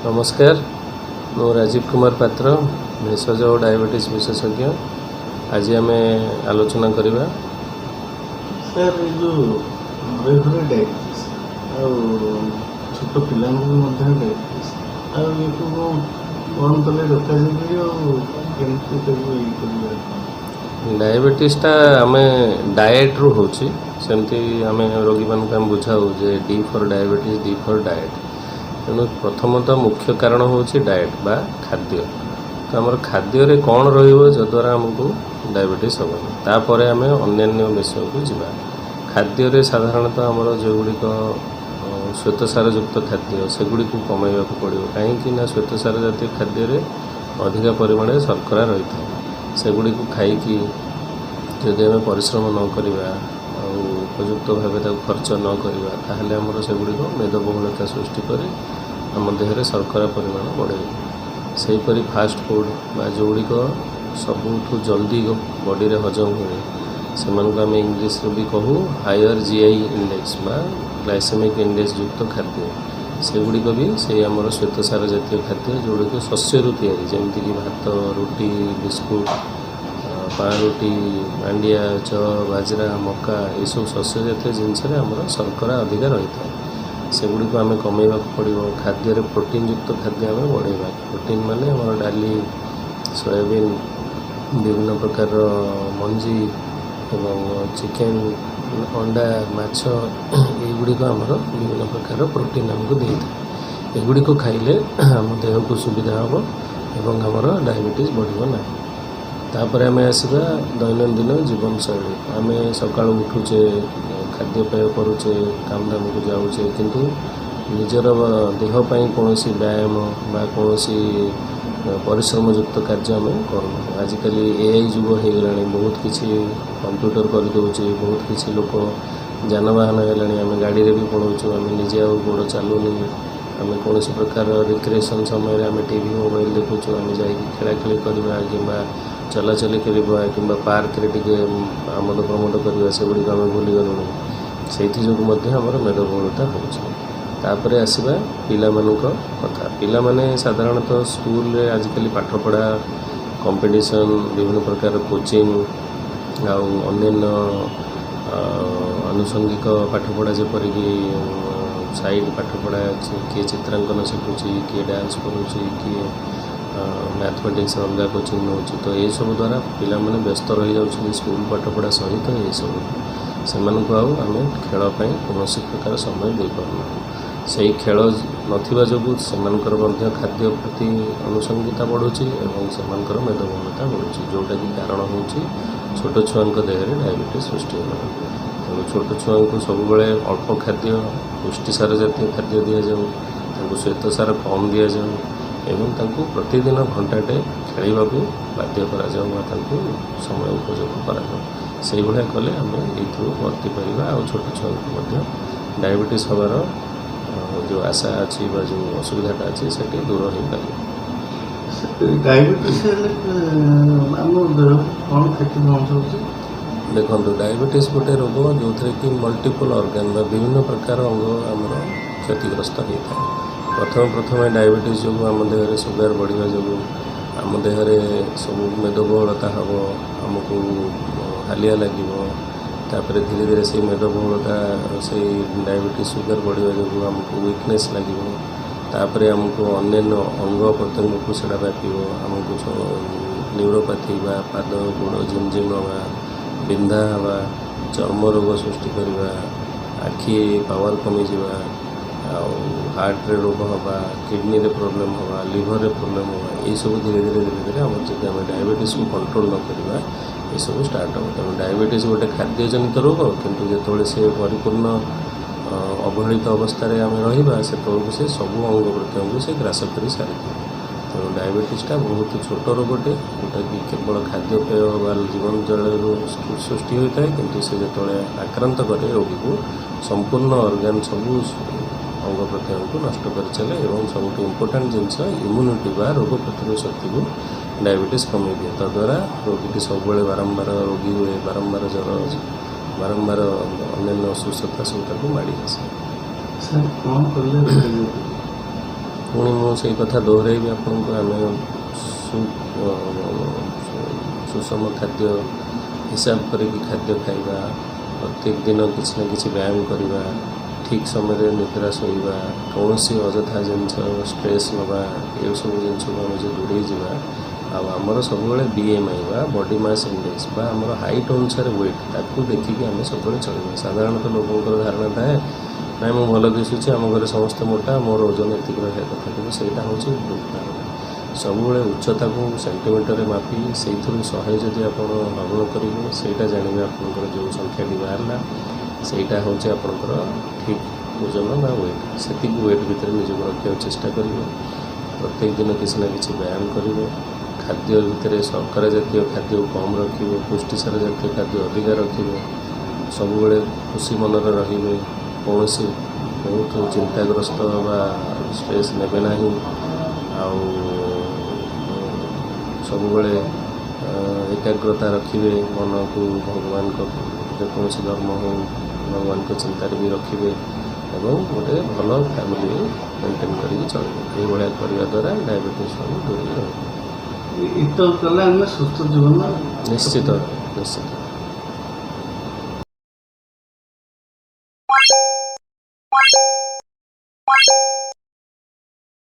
नमस्कार मु राजीव कुमार पात्र भेषज और डायबिटीज विशेषज्ञ। आज आम आलोचना करवा सर जो घरे घरे डायबिटीज छोट पिला डायबिटीज कौन कले रोक डायबिटीजटा आम डाएट रु होची सेमती आम रोगी मान बुझाऊ जे D for diabetes D for diet. तेणु प्रथमतः मुख्य कारण होची डाएट बा खाद्य। तो आमर खाद्य कौन रद्वारा आमको डायबिटीज हम तापर आम अन्य विषय को जीवा। खाद्य साधारणतः आमर जो गुड़िक श्वेतसार युक्त खाद्य सेगुड़ी को कमाइवा पड़ो कहीं श्वेतसार जातीय खाद्य अधिका परिमाण शर्करा रही है। सेगुड़ी को खाई जदि आम परिश्रम न करवा उपयुक्त भाव खर्च न करवा ताहले आमर सेगुड़िक मेदबहुलता सृष्टि कर आम देहरे शर्करा परिमाण बढ़े। सेहीपरि फास्ट फूड बा जोगुड़िक सबुठु जल्दी बॉडी रे हजम हुए से आम इंग्लीश भी कहू हायर जीआई इंडेक्स बा ग्लाइसेमिक इंडेक्स युक्त खाद्य सेगुड़िक भी से आमर श्वेतसार जातीय खाद्य जोगुड़िक शस्यरु तैयारी जमीक भात रुटी बिस्कुट पाउरुटी मांडिया च बाजरा मका ये सब शस्य जातीय जिनस शर्करा अधिका रही है। सेगुड़ी आम कमेवा पड़ो खाद्य प्रोटीन युक्त खाद्य आम बढ़ेगा। प्रोटीन माने आम डाली सोयाबीन विभिन्न प्रकार मंजी एवं चिकेन अंडा माछ युड़िक आमर विभिन्न प्रकार प्रोटीन आमको दे था। एगुड़ी को खाइले आम देह को सुविधा हम एवं आमर डायबिटीज बढ़ो ना। तापर आम आसवा दैनंदिन जीवन शैली आम सका उठुचे खाद्यपेय करुचे काम दाम को जाऊे किंतु निजर देहपाई कौन व्यायाम बा कौन परिश्रम युक्त कार्य आम करूँ। आजिकल एआई जुग हो गला बहुत किसी कंप्यूटर करदे बहुत किसी लोक जानवाहन है आम गाड़ी रे भी पढ़ाऊँ आम निजे गोड़ चलूनी आम कौन प्रकार रिक्रिएशन समय आम टीवी मोबाइल देखुँ आम जा खेला करवा कि चलाचली करवा कि पार्क रे आमद प्रमोद करवा से गुड़ी आम भूली गलुँ से आमर मेदबहुलता होपर आसवा पिला कथा। पिला माने साधारणतः स्कूल रे आजिकल पाठपढ़ा कंपटीशन विभिन्न प्रकार कोचिंग अन्य आनुषंगिक पाठपढ़ा जपरिक साइड पाठपढ़ा किए चित्रांकन शिखुची किए डांस करुँची किए मैथमेटिक्स अलग कोचिंग नौ तो ये सब द्वारा पिला माने व्यस्त रही जाउछन स्कूल पाठपढ़ा सहित ये सब से आम खेलपाई कौन प्रकार समय दे पारना से खेल नथिबा जोगु सेमानकर मध्य खाद्य प्रति अनुसंगिता बढ़ुची एवं सेमानकर मेदबहुलता बढ़ुची जोटा कि कारण होची छोट छुआंक देहरे डायबिटीज सृष्टि होना। तेणु छोट छुआ को सब अल्प खाद्य पुष्टिसार जातीय खाद्य दि जाऊ श्वेतसार कम दि जाऊ एवं प्रतिदिन घंटाटे खेलवा को बाध्य करा समय उपयोग करा कले आम ये वर्ती पार आ छोट छुआ डायबिटीज हबार जो आशा अच्छी जो असुविधाटा अच्छी से दूर हो पार। डायबिटीज कौन क्षति पहुँचाऊँ देखो डायबिटीज गोटे रोग जो थे कि मल्टीपल ऑर्गन विभिन्न प्रकार अंग आमर क्षतिग्रस्त होता है। प्रथम डायबिटीज जो आम देह सुगर बढ़िया जो आम देहरे सब मेदबहुलता हम आमको हालिया लगे तापर धीरे धीरे से मेदबहुलता से डायबिटीज सुगर बढ़िया जो आमको वीकनेस लगे तापर आमको अन्य अंग प्रत्यंग को सेटा व्यापी आमको न्यूरोपैथी बा पाद गोड़ झिमझिम हवा बिंधा हवा चर्म रोग सृष्टि करवा आखि पावर कमी जावा हार्ट रे रोग हवा किडनी रे प्रॉब्लम हवा लिवर रे प्रॉब्लम हवा ये सब धीरे धीरे धीरे धीरे आम जब आम डायबिटीज को कंट्रोल न करवा ये सब स्टार्ट हो। तेणु डायबिटीज गोटे खाद्यजनित रोग किंतु जो से परिपूर्ण अवहेलित अवस्था आम रहा से से सबू अंग प्रत्यंग से ग्रास कर सारी। तेणु डायबिटीजटा बहुत छोट रोगटे जोटा कि केवल खाद्यपेय बा जीवन जल सृष्टि होता है किंतु से जो आक्रांत करे रोगी को संपूर्ण ऑर्गन सबू अंग प्रत्यंग को नष्ट कर चले और सब इम्पोर्टाट जिनस इम्यूनिटी बा रोग प्रतिरोध शक्ति को डायबिटीज कमे दिए तद्वारा रोगी सब बारंबार रोगी हुए बारंबार ज्वर बारंबार अन्य असुस्थता सब माड़ी आसे। सर कौन कर ପୁଣି ମୁଁ ସେଇ କଥା ଦୋହରାଇବି ଆପଣଙ୍କୁ, ଆମେ ସୁଷମ ଖାଦ୍ୟ ହିସାବ କରିକି ଖାଦ୍ୟ ଖାଇବା, ପ୍ରତ୍ୟେକ ଦିନ କିଛି ନା କିଛି ବ୍ୟାୟାମ କରିବା, ଠିକ୍ ସମୟରେ ନିଦ୍ରା ଶୋଇବା, କୌଣସି ଅଯଥା ଜିନିଷ ଷ୍ଟ୍ରେସ୍ ନେବା, ଏସବୁ ଜିନିଷକୁ ଆମେ ଯଦି ଦୂରେଇ ଯିବା, ଆଉ ଆମର ସବୁବେଳେ BMI ବା ବଡି ମାସ୍ ଇଣ୍ଡେକ୍ସ ବା ଆମର ହାଇଟ୍ ଅନୁସାରେ ୱେଟ୍ ତାକୁ ଦେଖିକି ଆମେ ସବୁବେଳେ ଚଳିବା। ସାଧାରଣତଃ ଲୋକଙ୍କର ଧାରଣା ଥାଏ ନାଇଁ ମୁଁ ଭଲ ଦିଶୁଛି, ଆମ ଘରେ ସମସ୍ତେ ମୋଟା, ମୋର ଓଜନ ଏତିକି ରହିବା କଥା, କିନ୍ତୁ ସେଇଟା ହେଉଛି ଭୁଲ ଧାରଣା। ସବୁବେଳେ ଉଚ୍ଚତାକୁ ସେଣ୍ଟିମିଟରରେ ମାପି ସେଇଥିରୁ 100 ଯଦି ଆପଣ ହରଣ କରିବେ, ସେଇଟା ଜାଣିବେ ଆପଣଙ୍କର ଯେଉଁ ସଂଖ୍ୟାଟି ବାହାରିଲା ସେଇଟା ହେଉଛି ଆପଣଙ୍କର ଠିକ୍ ଓଜନ ବା ୱେଟ୍। ସେତିକି ୱେଟ୍ ଭିତରେ ନିଜକୁ ରଖିବାକୁ ଚେଷ୍ଟା କରିବେ। ପ୍ରତ୍ୟେକ ଦିନ କିଛି ନା କିଛି ବ୍ୟାୟାମ କରିବେ। ଖାଦ୍ୟ ଭିତରେ ଶର୍କରା ଜାତୀୟ ଖାଦ୍ୟ କମ୍ ରଖିବେ, ପୁଷ୍ଟିସାର ଜାତୀୟ ଖାଦ୍ୟ ଅଧିକା ରଖିବେ। ସବୁବେଳେ ଖୁସି ମନରେ ରହିବେ, କୌଣସି ବହୁତ ଚିନ୍ତାଗ୍ରସ୍ତ ବା ଷ୍ଟ୍ରେସ୍ ନେବେ ନାହିଁ। ଆଉ ସବୁବେଳେ ଏକାଗ୍ରତା ରଖିବେ, ମନକୁ ଭଗବାନଙ୍କ ଯେକୌଣସି ଧର୍ମ ହେଉ ଭଗବାନଙ୍କ ଚିନ୍ତାରେ ବି ରଖିବେ ଏବଂ ଗୋଟେ ଭଲ ଫ୍ୟାମିଲି ମେଣ୍ଟେନ୍ କରିକି ଚଳିବେ। ଏଇଭଳିଆ କରିବା ଦ୍ୱାରା ଡାଇବେଟିସ୍ରୁ ଦୂରେଇ ରହିବେ। ଏତ କଲେ ଆମେ ସୁସ୍ଥ ଜୀବନ ନିଶ୍ଚିତ ନିଶ୍ଚିତ।